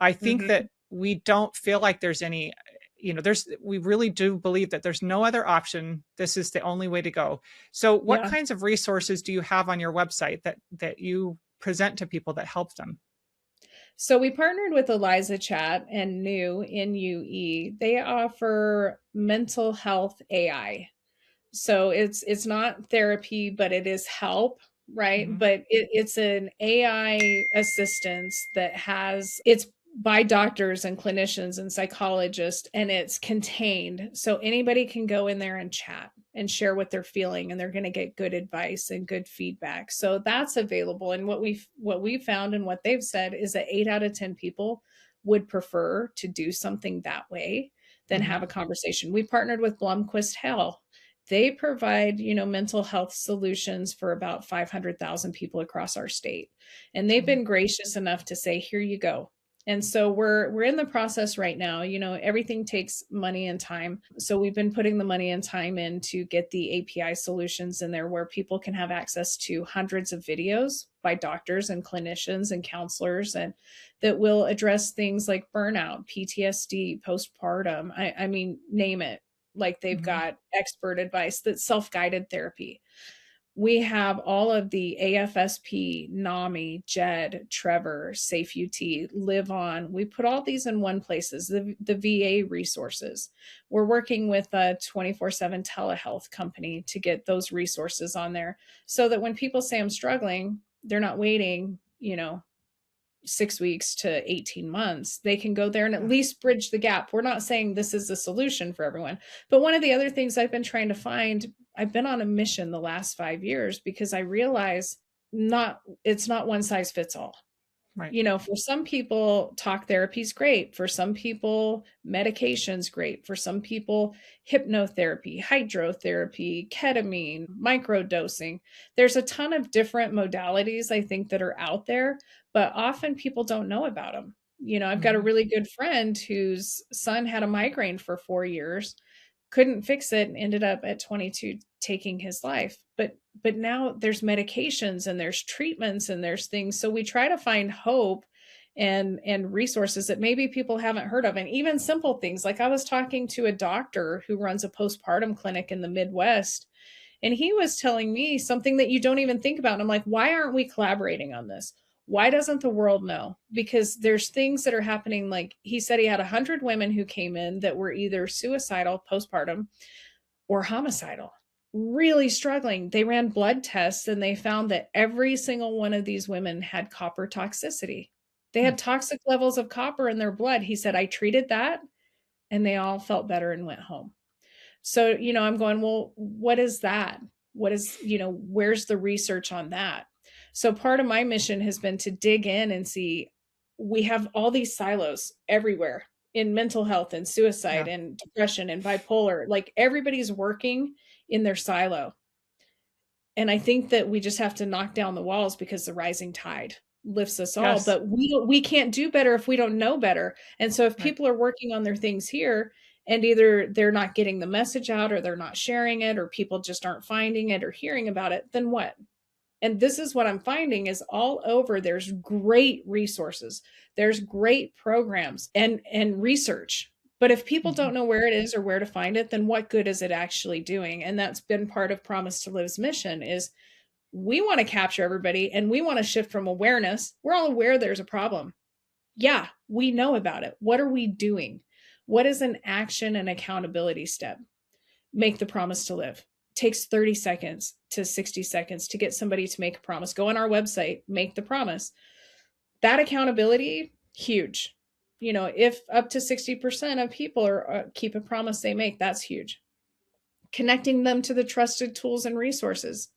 I think Mhm. that we don't feel like there's any, we really do believe that there's no other option. This is the only way to go. So what Yeah. kinds of resources do you have on your website that you present to people that help them? So we partnered with Eliza Chat and New NUE. They offer mental health AI. So it's not therapy, but it is help, right? Hmm. But it's an AI assistance that it's by doctors and clinicians and psychologists, and it's contained. So anybody can go in there and chat and share what they're feeling, and they're going to get good advice and good feedback. So that's available. And what we found and what they've said is that 8 out of 10 people would prefer to do something that way than Hmm. have a conversation. We partnered with Blumquist Hell, They provide, mental health solutions for about 500,000 people across our state. And they've Mm, been gracious enough to say, here you go. And so we're in the process right now. Everything takes money and time. So we've been putting the money and time in to get the API solutions in there where people can have access to hundreds of videos by doctors and clinicians and counselors, and that will address things like burnout, PTSD, postpartum. I mean, name it. Like, they've mhm. got expert advice, that's self-guided therapy. We have all of the AFSP, NAMI, JED, Trevor, Safe UT, Live On. We put all these in one places, the VA resources. We're working with a 24/7 telehealth company to get those resources on there so that when people say I'm struggling, they're not waiting, 6 weeks to 18 months. They can go there and at Yeah. least bridge the gap. We're not saying this is the solution for everyone. But one of the other things I've been trying to find, I've been on a mission the last 5 years because I realize it's not one size fits all. Right. For some people, talk therapy is great. For some people, medication's great. For some people, hypnotherapy, hydrotherapy, ketamine, microdosing. There's a ton of different modalities, I think, that are out there, but often people don't know about them. I've got a Mhm. really good friend whose son had a migraine for 4 years, couldn't fix it, and ended up at 22 taking his life. But now there's medications and there's treatments and there's things, so we try to find hope and resources that maybe people haven't heard of, and even simple things. Like, I was talking to a doctor who runs a postpartum clinic in the Midwest, and he was telling me something that you don't even think about. And I'm like, why aren't we collaborating on this? Why doesn't the world know? Because there's things that are happening. Like, he said he had 100 women who came in that were either suicidal postpartum or homicidal, really struggling. They ran blood tests and they found that every single one of these women had copper toxicity. They Mm. had toxic levels of copper in their blood. He said, I treated that and they all felt better and went home. So, I'm going, well, what is that? Where's the research on that? So part of my mission has been to dig in and see, we have all these silos everywhere in mental health and suicide Yeah. and depression and bipolar. Like, everybody's working in their silo. And I think that we just have to knock down the walls because the rising tide lifts us all. Yes. But we can't do better if we don't know better. And so if Right. people are working on their things here and either they're not getting the message out or they're not sharing it or people just aren't finding it or hearing about it, then what? And this is what I'm finding is all over there's great resources. There's great programs and research. But if people Mhm. don't know where it is or where to find it, then what good is it actually doing? And that's been part of Promise to Live's mission is we want to capture everybody and we want to shift from awareness. We're all aware there's a problem. Yeah, we know about it. What are we doing? What is an action and accountability step? Make the promise to live. Takes 30 seconds to 60 seconds to get somebody to make a promise. Go on our website, make the promise. That accountability, huge. If up to 60% of people are keep a promise they make, that's huge. Connecting them to the trusted tools and resources,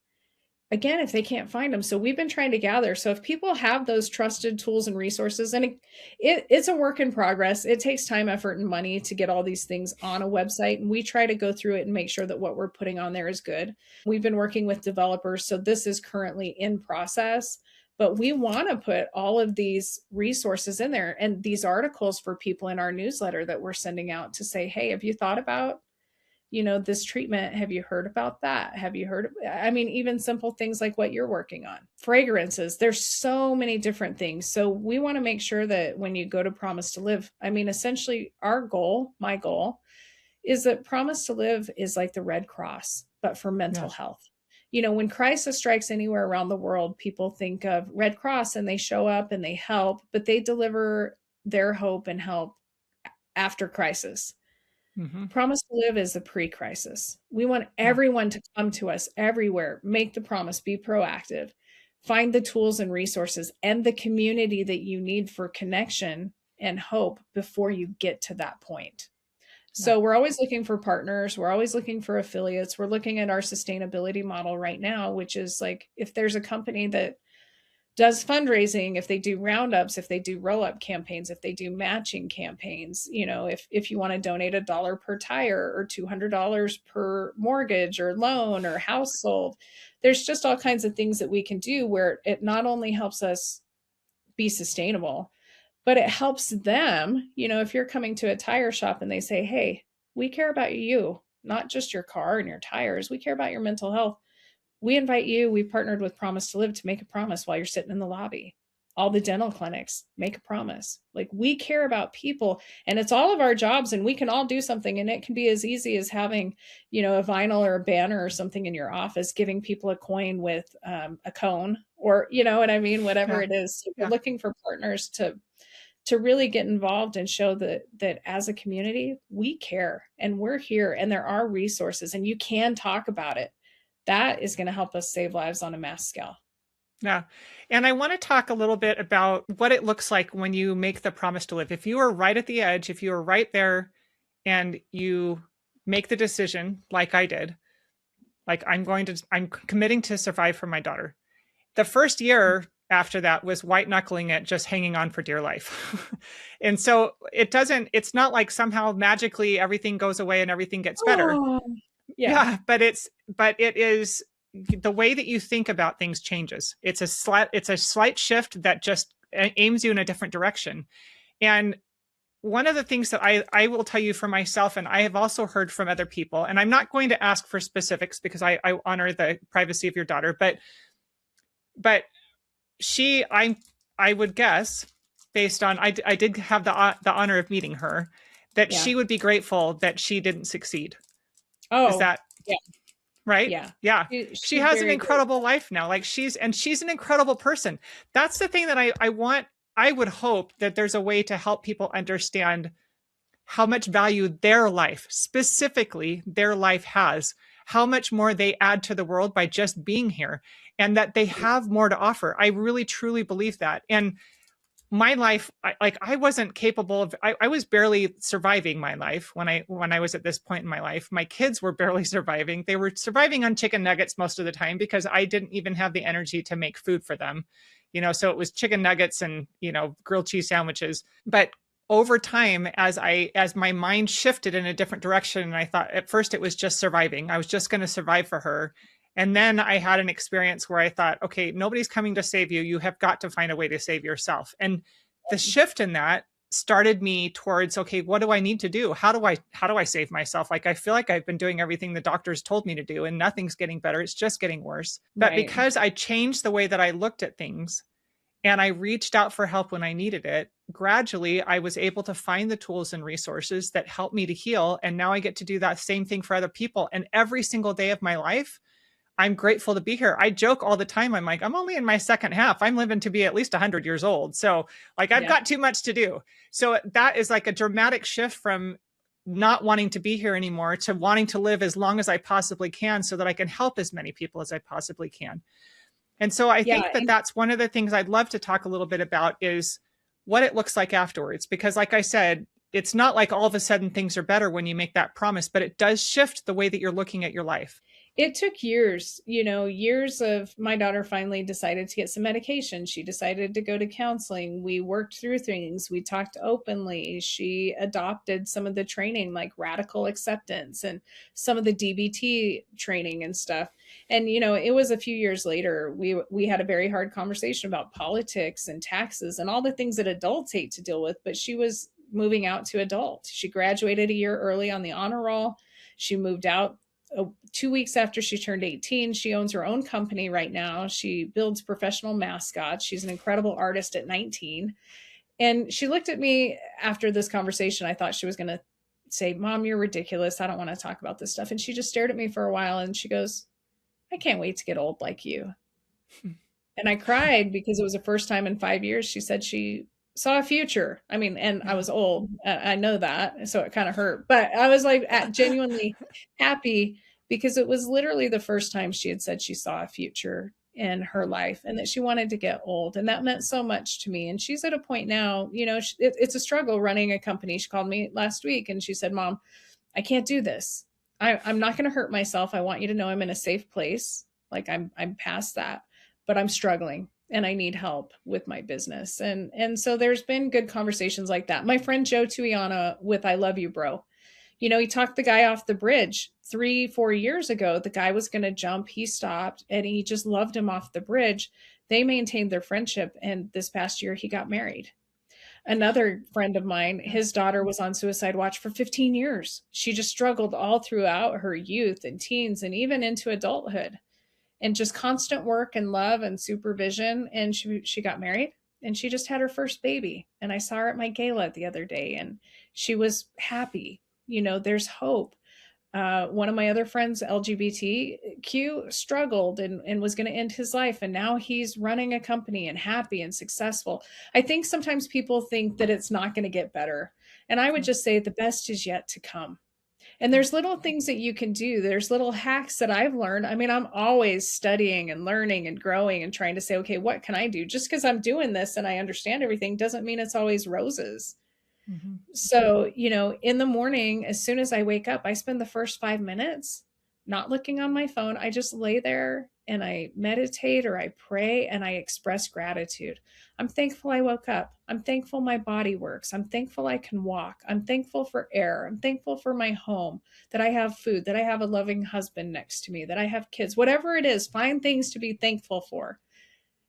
again, if they can't find them. So we've been trying to gather. So if people have those trusted tools and resources, and it's a work in progress, it takes time, effort, and money to get all these things on a website. And we try to go through it and make sure that what we're putting on there is good. We've been working with developers. So this is currently in process. But we want to put all of these resources in there and these articles for people in our newsletter that we're sending out to say, hey, have you thought about this treatment? Have you heard about that? Have you heard? I mean, even simple things like what you're working on, fragrances, there's so many different things. So we want to make sure that when you go to Promise to Live, I mean, essentially my goal is that Promise to Live is like the Red Cross, but for mental Yes. health. When crisis strikes anywhere around the world, people think of Red Cross and they show up and they help, but they deliver their hope and help after crisis. Mhm. Promise to Live is a pre-crisis. We want Yeah. everyone to come to us everywhere, make the promise, be proactive, find the tools and resources and the community that you need for connection and hope before you get to that point. Yeah. So we're always looking for partners. We're always looking for affiliates. We're looking at our sustainability model right now, which is like, if there's a company that does fundraising, if they do roundups, if they do roll up campaigns, if they do matching campaigns, if you want to donate $1 per tire or $200 per mortgage or loan or household, there's just all kinds of things that we can do where it not only helps us be sustainable, but it helps them. If you're coming to a tire shop and they say, hey, we care about you, not just your car and your tires, we care about your mental health. We invite you. We partnered with Promise to Live to make a promise while you're sitting in the lobby. All the dental clinics make a promise. Like, we care about people, and it's all of our jobs, and we can all do something. And it can be as easy as having, a vinyl or a banner or something in your office, giving people a coin with a cone, or you know what I mean, whatever Yeah. it is. So we're Yeah. looking for partners to really get involved and show that as a community we care and we're here and there are resources and you can talk about it. That is going to help us save lives on a mass scale. Yeah. And I want to talk a little bit about what it looks like when you make the promise to live. If you are right at the edge, if you are right there and you make the decision like I did, like I'm committing to survive for my daughter. The first year after that was white knuckling it, just hanging on for dear life. And so it's not like somehow magically everything goes away and everything gets better. Oh, yeah. Yeah, but it is the way that you think about things changes. It's a slight shift that just aims you in a different direction. And one of the things that I will tell you for myself, and I have also heard from other people, and I'm not going to ask for specifics because I honor the privacy of your daughter, but she I would guess, based on I did have the honor of meeting her, that Yeah. she would be grateful that she didn't succeed. Is Oh, that yeah. right? Yeah. Yeah. She She's has an very incredible grateful. life now. Like she's an incredible person. That's the thing that I want. I would hope that there's a way to help people understand how much value their life, specifically their life, has, how much more they add to the world by just being here, and that they have more to offer. I really truly believe that. And my life, I wasn't capable of, I was barely surviving my life when I was at this point in my life. My kids were barely surviving. They were surviving on chicken nuggets most of the time because I didn't even have the energy to make food for them. So it was chicken nuggets and, grilled cheese sandwiches. But over time, as my mind shifted in a different direction, and I thought at first it was just surviving. I was just going to survive for her. And then I had an experience where I thought, okay, nobody's coming to save you. You have got to find a way to save yourself. And the shift in that started me towards, okay, what do I need to do? How do I save myself? Like, I feel like I've been doing everything the doctors told me to do and nothing's getting better. It's just getting worse. But Right. because I changed the way that I looked at things and I reached out for help when I needed it, gradually I was able to find the tools and resources that helped me to heal. And now I get to do that same thing for other people. And every single day of my life, I'm grateful to be here. I joke all the time. I'm like, I'm only in my second half. I'm living to be at least 100 years old. So, like, I've Yeah. got too much to do. So, that is like a dramatic shift from not wanting to be here anymore to wanting to live as long as I possibly can so that I can help as many people as I possibly can. And so, I Yeah. think that that's one of the things I'd love to talk a little bit about is what it looks like afterwards. Because, like I said, it's not like all of a sudden things are better when you make that promise, but it does shift the way that you're looking at your life. It took years, years of my daughter finally decided to get some medication. She decided to go to counseling. We worked through things. We talked openly. She adopted some of the training, like radical acceptance and some of the DBT training and stuff. And it was a few years later. We had a very hard conversation about politics and taxes and all the things that adults hate to deal with, but she was moving out to adult. She graduated a year early on the honor roll. She moved out 2 weeks after she turned 18. She owns her own company right now. She builds professional mascots. She's an incredible artist at 19. And she looked at me after this conversation. I thought she was going to say, Mom, you're ridiculous. I don't want to talk about this stuff. And she just stared at me for a while and she goes, I can't wait to get old like you. And I cried because it was the first time in 5 years she said she saw a future. I mean, and I Yeah. was old. I know that. So it kind of hurt. But I was like genuinely happy because it was literally the first time she had said she saw a future in her life and that she wanted to get old. And that meant so much to me. And she's at a point now, it's a struggle running a company. She called me last week and she said, Mom, I can't do this. I'm not going to hurt myself. I want you to know I'm in a safe place. Like I'm past that, but I'm struggling. and I need help with my business. And so there's been good conversations like that. My friend Joe Tuiana with I Love You Bro. You know, he talked the guy off the bridge 3, 4 years ago. The guy was going to jump. He stopped and he just loved him off the bridge. They maintained their friendship. And this past year, he got married. Another friend of mine, his daughter was on suicide watch for 15 years. She just struggled all throughout her youth and teens and even into adulthood, and just constant work and love and supervision. And she got married and she just had her first baby. And I saw her at my gala the other day and she was happy. You know, there's hope. One of my other friends, LGBTQ, struggled and was going to end his life. And now he's running a company and happy and successful. I think sometimes people think that it's not going to get better. And I would just say the best is yet to come. And there's little things that you can do. There's little hacks that I've learned. I mean, I'm always studying and learning and growing and trying to say, okay, what can I do? Just because I'm doing this and I understand everything doesn't mean it's always roses. Mm-hmm. So, you know, in the morning, as soon as I wake up, I spend the first 5 minutes not looking on my phone. I just lay there and I meditate or I pray and I express gratitude. I'm thankful I woke up. I'm thankful my body works. I'm thankful I can walk. I'm thankful for air. I'm thankful for my home, that I have food, that I have a loving husband next to me, that I have kids, whatever it is, find things to be thankful for.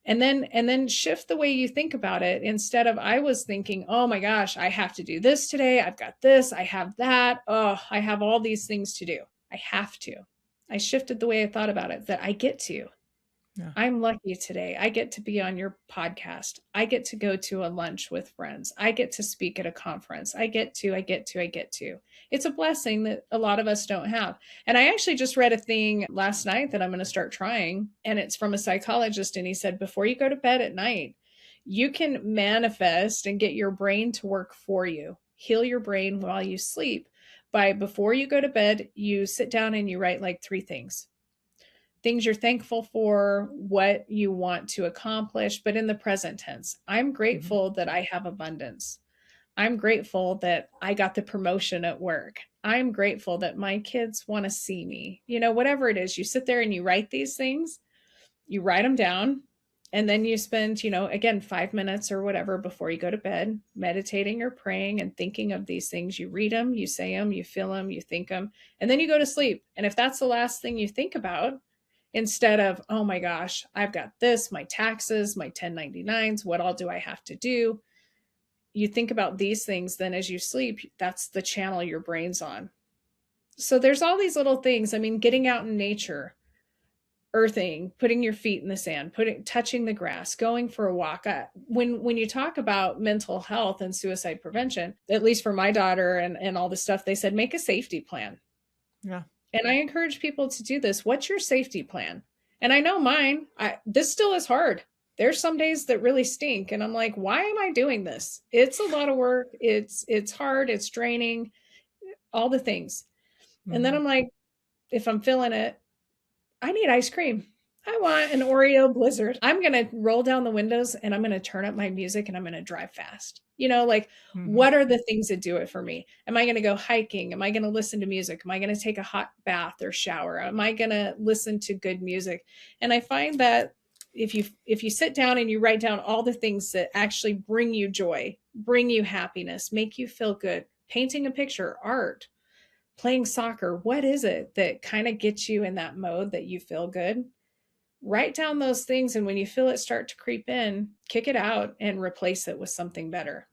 And then shift the way you think about it. Instead of, I was thinking, oh my gosh, I have to do this today. I've got this, I have that. Oh, I have all these things to do. I have to. I shifted the way I thought about it, that I get to. Yeah. I'm lucky today. I get to be on your podcast. I get to go to a lunch with friends. I get to speak at a conference. I get to. It's a blessing that a lot of us don't have. And I actually just read a thing last night that I'm going to start trying. And it's from a psychologist. And he said, before you go to bed at night, you can manifest and get your brain to work for you. Heal your brain while you sleep. Before you go to bed, you sit down and you write like 3 things you're thankful for, what you want to accomplish, but in the present tense. I'm grateful that I have abundance. I'm grateful that I got the promotion at work. I'm grateful that my kids want to see me. You know, whatever it is, you sit there and you write these things, you write them down, and then you spend, you know, again, 5 minutes or whatever before you go to bed, meditating or praying and thinking of these things. You read them, you say them, you feel them, you think them, and then you go to sleep. And if that's the last thing you think about, instead of, oh my gosh, I've got this, my taxes, my 1099s, what all do I have to do? You think about these things, then as you sleep, that's the channel your brain's on. So there's all these little things. I mean, getting out in nature, earthing, putting your feet in the sand, touching the grass, going for a walk. When you talk about mental health and suicide prevention, at least for my daughter and all the stuff, they said, make a safety plan. Yeah. And I encourage people to do this. What's your safety plan? And I know mine, this still is hard. There's some days that really stink. And I'm like, why am I doing this? It's a lot of work. It's hard. It's draining, all the things. And then I'm like, if I'm feeling it, I need ice cream. I want an Oreo blizzard. I'm going to roll down the windows and I'm going to turn up my music and I'm going to drive fast. You know, like, what are the things that do it for me? Am I going to go hiking? Am I going to listen to music? Am I going to take a hot bath or shower? Am I going to listen to good music? And I find that if you sit down and you write down all the things that actually bring you joy, bring you happiness, make you feel good, painting a picture, art, playing soccer, what is it that kind of gets you in that mode that you feel good? Write down those things. And when you feel it start to creep in, kick it out and replace it with something better.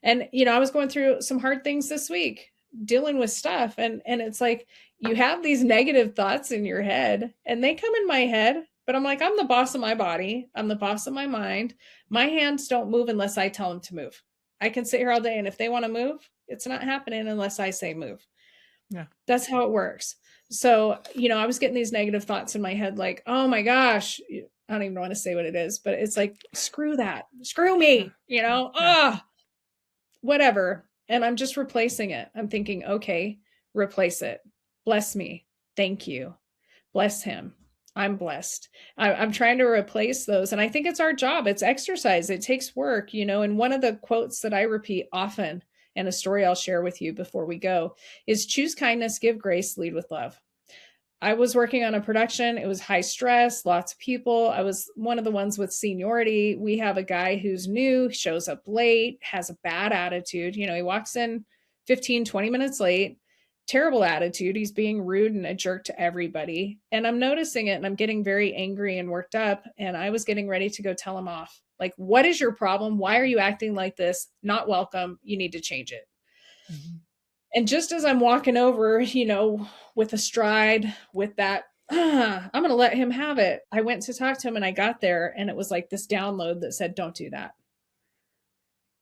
And, you know, I was going through some hard things this week, dealing with stuff. And it's like, you have these negative thoughts in your head and they come in my head, but I'm like, I'm the boss of my body. I'm the boss of my mind. My hands don't move unless I tell them to move. I can sit here all day. And if they want to move, it's not happening unless I say move. Yeah. That's how it works. So, you know, I was getting these negative thoughts in my head, like, oh my gosh, I don't even want to say what it is, but it's like, screw that, screw me, you know, whatever. And I'm just replacing it. I'm thinking, okay, replace it. Bless me. Thank you. Bless him. I'm blessed. I'm trying to replace those. And I think it's our job. It's exercise. It takes work, you know, and one of the quotes that I repeat often, and a story I'll share with you before we go, is choose kindness, give grace, lead with love. I was working on a production. It was high stress, lots of people. I was one of the ones with seniority. We have a guy who's new, shows up late, has a bad attitude. He walks in 15, 20 minutes late, terrible attitude. He's being rude and a jerk to everybody. And I'm noticing it and I'm getting very angry and worked up. And I was getting ready to go tell him off. Like, what is your problem? Why are you acting like this? Not welcome. You need to change it. Mhm. And just as I'm walking over, with a stride, with that, I'm going to let him have it. I went to talk to him and I got there and it was like this download that said, don't do that.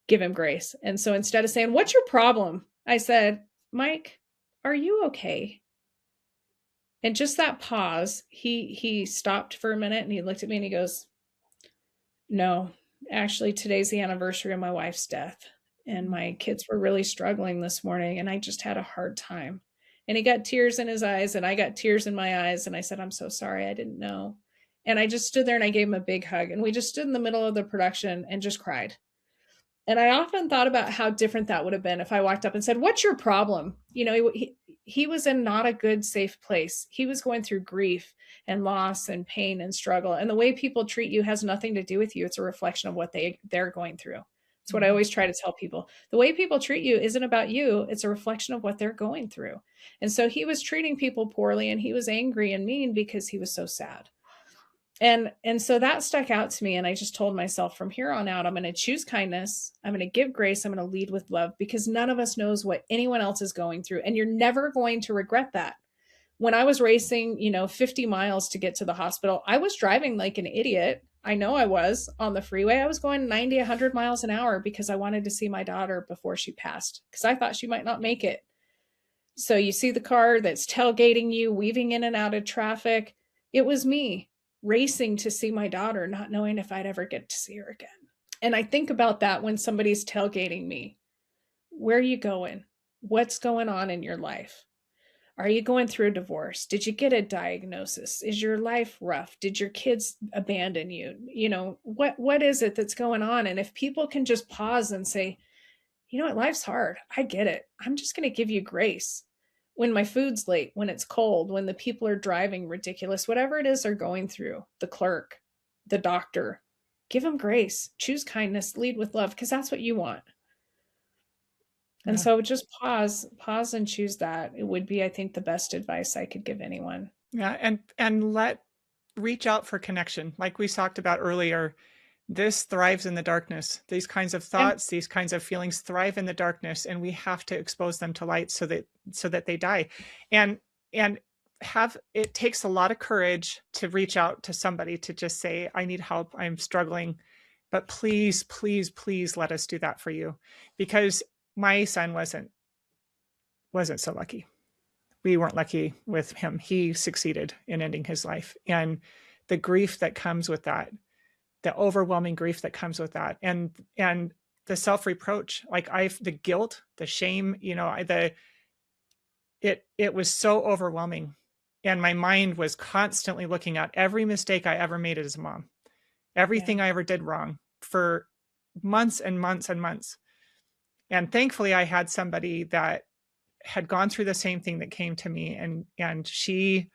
Give him grace. And so instead of saying, what's your problem? I said, Mike, are you okay? And just that pause, he stopped for a minute and he looked at me and he goes, no, actually, today's the anniversary of my wife's death. And my kids were really struggling this morning, and I just had a hard time. And he got tears in his eyes, and I got tears in my eyes. And I said, I'm so sorry. I didn't know. And I just stood there and I gave him a big hug. And we just stood in the middle of the production and just cried. And I often thought about how different that would have been if I walked up and said, what's your problem? He was in not a good, safe place. He was going through grief and loss and pain and struggle. And the way people treat you has nothing to do with you. It's a reflection of what they're going through. It's what I always try to tell people. The way people treat you isn't about you. It's a reflection of what they're going through. And so he was treating people poorly and he was angry and mean because he was so sad. And so that stuck out to me, and I just told myself from here on out I'm going to choose kindness, I'm going to give grace, I'm going to lead with love, because none of us knows what anyone else is going through, and you're never going to regret that. When I was racing 50 miles to get to the hospital, I was driving like an idiot. I know I was on the freeway. I was going 90, 100 miles an hour because I wanted to see my daughter before she passed, because I thought she might not make it. So you see the car that's tailgating you, weaving in and out of traffic. It was me racing to see my daughter, not knowing if I'd ever get to see her again. And I think about that when somebody's tailgating me. Where are you going? What's going on in your life? Are you going through a divorce? Did you get a diagnosis? Is your life rough? Did your kids abandon you? What is it that's going on? And if people can just pause and say, you know what, life's hard. I get it. I'm just going to give you grace. When my food's late, when it's cold, when the people are driving ridiculous, whatever it is they're going through, the clerk, the doctor, give them grace, choose kindness, lead with love, because that's what you want. And Yeah. so just pause and choose that. It would be, I think, the best advice I could give anyone. Yeah. Reach out for connection. Like we talked about earlier, this thrives in the darkness. These kinds of Yeah. thoughts, these kinds of feelings thrive in the darkness, and we have to expose them to light so that they die. And and have it takes a lot of courage to reach out to somebody to just say, I need help, I'm struggling. But please, please, please let us do that for you. Because my son wasn't so lucky. We weren't lucky with him. He succeeded in ending his life. And the grief that comes with that, the overwhelming grief that comes with that, and the self-reproach, like the guilt, the shame, it was so overwhelming. And my mind was constantly looking at every mistake I ever made as a mom, everything I ever did wrong for months and months and months. And thankfully I had somebody that had gone through the same thing that came to me, and she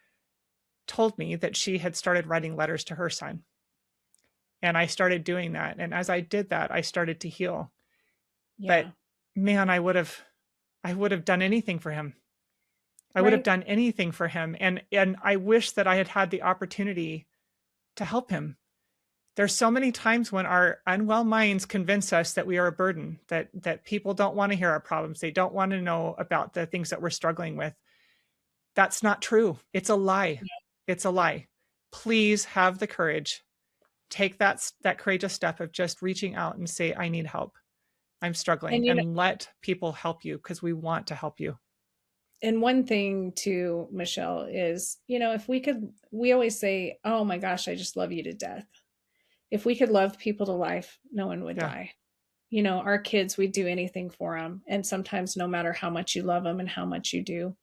told me that she had started writing letters to her son. And I started doing that. And as I did that, I started to heal. Yeah. But man, I would have done anything for him. I would have Right. done anything for him. And I wish that I had had the opportunity to help him. There's so many times when our unwell minds convince us that we are a burden, that people don't want to hear our problems. They don't want to know about the things that we're struggling with. That's not true. It's a lie. It's a lie. Please have the courage. Take that courageous step of just reaching out and say, I need help. I'm struggling, And and let people help you, because we want to help you. and one thing too, Michelle, is, if we always say, oh my gosh, I just love you to death. If we could love people to life, no one would Yeah. die. Our kids, we'd do anything for them. And sometimes no matter how much you love them and how much you do,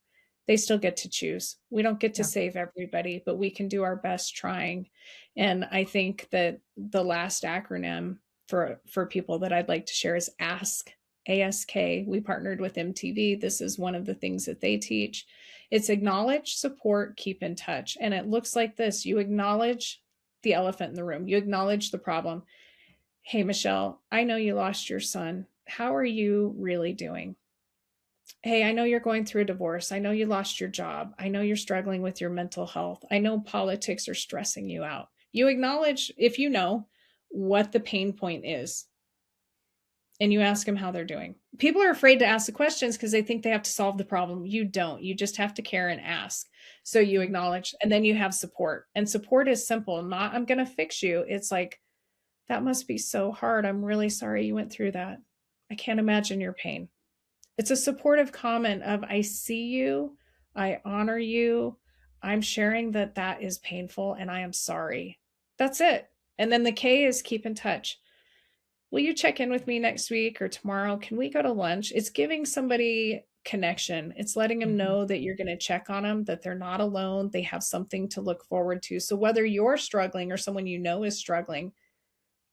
they still get to choose. We don't get to Yeah. save everybody, but we can do our best trying. And I think that the last acronym for people that I'd like to share is ASK. ASK. We partnered with MTV. This is one of the things that they teach. It's acknowledge, support, keep in touch. And it looks like this. You acknowledge the elephant in the room. You acknowledge the problem. Hey, Michelle, I know you lost your son. How are you really doing? Hey, I know you're going through a divorce. I know you lost your job. I know you're struggling with your mental health. I know politics are stressing you out. You acknowledge, if you know, what the pain point is, and you ask them how they're doing. People are afraid to ask the questions because they think they have to solve the problem. You don't. You just have to care and ask. So you acknowledge, and then you have support. And support is simple, not I'm going to fix you. It's like, that must be so hard. I'm really sorry you went through that. I can't imagine your pain. It's a supportive comment of, I see you, I honor you, I'm sharing that that is painful, and I am sorry. That's it. And then the K is keep in touch. Will you check in with me next week or tomorrow? Can we go to lunch? It's giving somebody connection. It's letting them Mhm. know that you're going to check on them, that they're not alone, they have something to look forward to. So whether you're struggling or someone you know is struggling,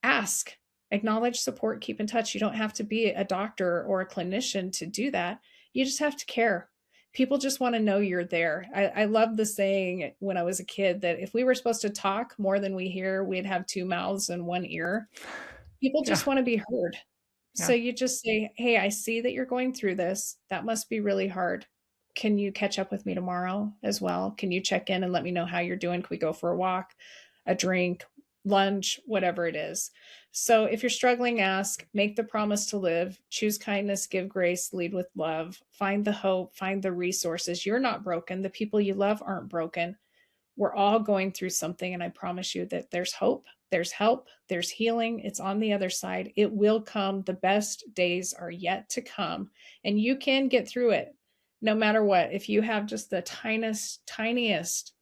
ask, acknowledge, support, keep in touch. You don't have to be a doctor or a clinician to do that. You just have to care. People just want to know you're there. I love the saying when I was a kid that if we were supposed to talk more than we hear, we'd have two mouths and one ear. People Yeah. just want to be heard. So Yeah. you just say, hey, I see that you're going through this. That must be really hard. Can you catch up with me tomorrow as well? Can you check in and let me know how you're doing? Can we go for a walk, a drink, lunch, whatever it is? So if you're struggling, ask, make the promise to live, choose kindness, give grace, lead with love, find the hope, find the resources. You're not broken. The people you love aren't broken. We're all going through something, and I promise you that there's hope, there's help, there's healing. It's on the other side. It will come. The best days are yet to come, and you can get through it no matter what. If you have just the tiniest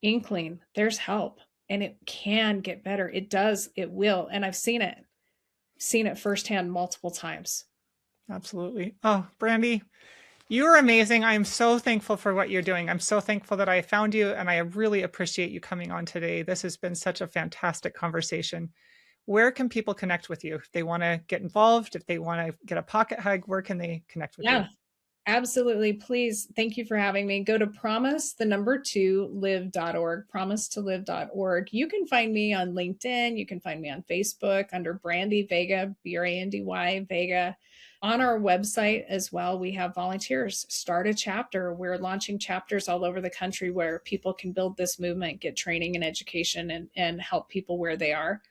inkling, there's help, and it can get better. It does, it will. And I've seen it firsthand multiple times. Absolutely. Oh, Brandy, you are amazing. I'm so thankful for what you're doing. I'm so thankful that I found you, and I really appreciate you coming on today. This has been such a fantastic conversation. Where can people connect with you? If they want to get involved, if they want to get a pocket hug, where can they connect with you? Yeah, absolutely. Please, thank you for having me. Go to promise, the number two, live.org, promise to live.org. You can find me on LinkedIn. You can find me on Facebook under Brandy Vega, Brandy Vega. On our website as well, we have volunteers. Start a chapter. We're launching chapters all over the country where people can build this movement, get training and education, and help people where they are.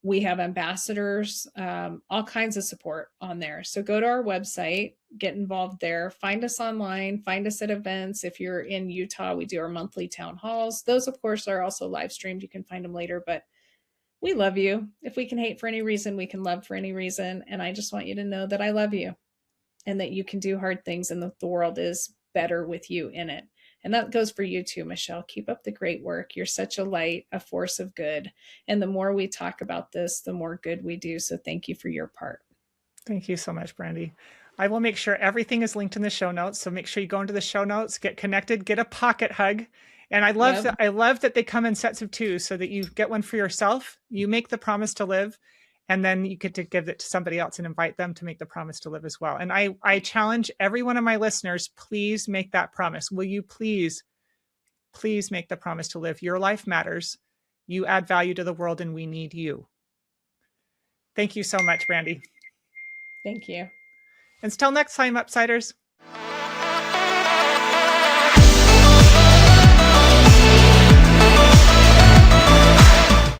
We have ambassadors, all kinds of support on there. So go to our website, get involved there, find us online, find us at events. If you're in Utah, we do our monthly town halls. Those, of course, are also live streamed. You can find them later, but we love you. If we can hate for any reason, we can love for any reason. And I just want you to know that I love you and that you can do hard things and that the world is better with you in it. And that goes for you too, Michelle. Keep up the great work. You're such a light, a force of good. And the more we talk about this, the more good we do. So thank you for your part. Thank you so much, Brandy. I will make sure everything is linked in the show notes. So make sure you go into the show notes, get connected, get a pocket hug. And Yep. I love that they come in sets of two so that you get one for yourself. You make the promise to live, and then you get to give it to somebody else and invite them to make the promise to live as well. And I challenge every one of my listeners, please make that promise. Will you please make the promise to live? Your life matters. You add value to the world, and we need you. Thank you so much, Brandy. Thank you. Until next time, Upsiders.